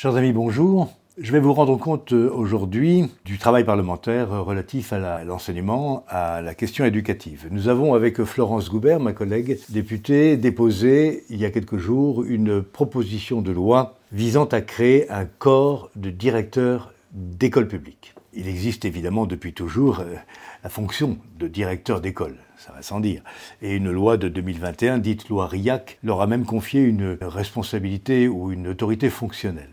Chers amis, bonjour. Je vais vous rendre compte aujourd'hui du travail parlementaire relatif à l'enseignement, à la question éducative. Nous avons avec Florence Goubert, ma collègue députée, déposé il y a quelques jours une proposition de loi visant à créer un corps de directeurs d'école publique. Il existe évidemment depuis toujours la fonction de directeur d'école, ça va sans dire. Et une loi de 2021, dite loi Rilhac, leur a même confié une responsabilité ou une autorité fonctionnelle.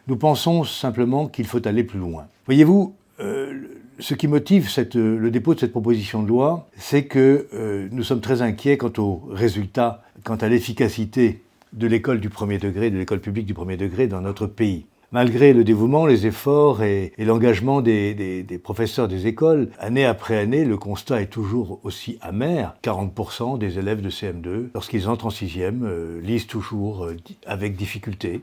Nous pensons simplement qu'il faut aller plus loin. Voyez-vous, ce qui motive le dépôt de cette proposition de loi, c'est que nous sommes très inquiets quant aux résultats, quant à l'efficacité de l'école du premier degré, de l'école publique du premier degré dans notre pays. Malgré le dévouement, les efforts et l'engagement des professeurs des écoles, année après année, le constat est toujours aussi amer. 40% des élèves de CM2, lorsqu'ils entrent en 6e, lisent toujours avec difficulté.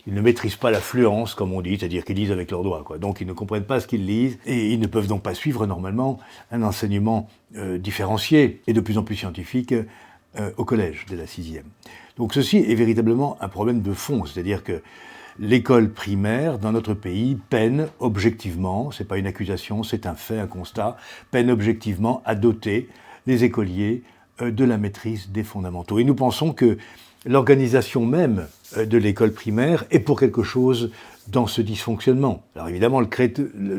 Ils ne maîtrisent pas la fluence, comme on dit, c'est-à-dire qu'ils lisent avec leurs doigts, quoi. Donc ils ne comprennent pas ce qu'ils lisent et ils ne peuvent donc pas suivre normalement un enseignement différencié et de plus en plus scientifique au collège dès la 6e. Donc ceci est véritablement un problème de fond, c'est-à-dire que l'école primaire dans notre pays peine objectivement, c'est pas une accusation, c'est un fait, un constat, peine objectivement à doter les écoliers de la maîtrise des fondamentaux. Et nous pensons que l'organisation même de l'école primaire est pour quelque chose dans ce dysfonctionnement. Alors évidemment, le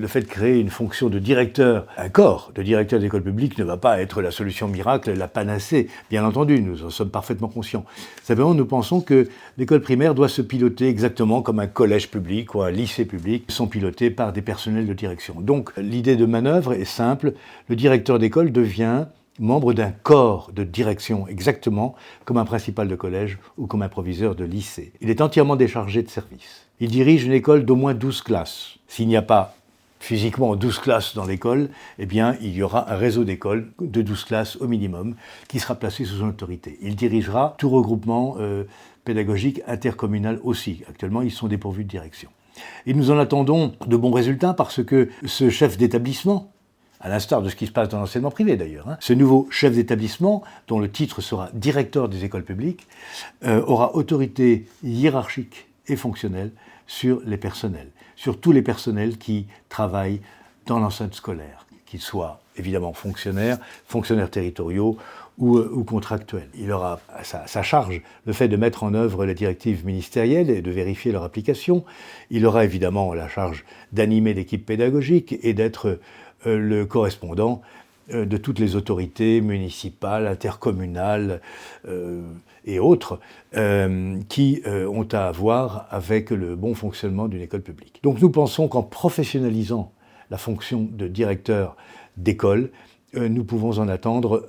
fait de créer une fonction de directeur, un corps de directeur d'école publique ne va pas être la solution miracle, la panacée, bien entendu, nous en sommes parfaitement conscients. Simplement, nous pensons que l'école primaire doit se piloter exactement comme un collège public ou un lycée public sont pilotés par des personnels de direction. Donc l'idée de manœuvre est simple, le directeur d'école devient membre d'un corps de direction, exactement comme un principal de collège ou comme un proviseur de lycée. Il est entièrement déchargé de service. Il dirige une école d'au moins 12 classes. S'il n'y a pas physiquement 12 classes dans l'école, eh bien, il y aura un réseau d'écoles de 12 classes au minimum qui sera placé sous son autorité. Il dirigera tout regroupement pédagogique intercommunal aussi. Actuellement, ils sont dépourvus de direction. Et nous en attendons de bons résultats parce que ce chef d'établissement, à l'instar de ce qui se passe dans l'enseignement privé d'ailleurs, ce nouveau chef d'établissement, dont le titre sera directeur des écoles publiques, aura autorité hiérarchique et fonctionnelle sur les personnels, sur tous les personnels qui travaillent dans l'enceinte scolaire, qu'ils soient évidemment fonctionnaires territoriaux ou contractuels. Il aura à sa charge le fait de mettre en œuvre les directives ministérielles et de vérifier leur application. Il aura évidemment la charge d'animer l'équipe pédagogique et d'être le correspondant de toutes les autorités municipales, intercommunales et autres qui ont à voir avec le bon fonctionnement d'une école publique. Donc nous pensons qu'en professionnalisant la fonction de directeur d'école, nous pouvons en attendre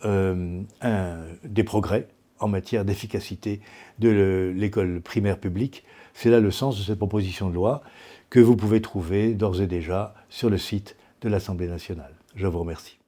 des progrès en matière d'efficacité de l'école primaire publique. C'est là le sens de cette proposition de loi que vous pouvez trouver d'ores et déjà sur le site de l'Assemblée nationale. Je vous remercie.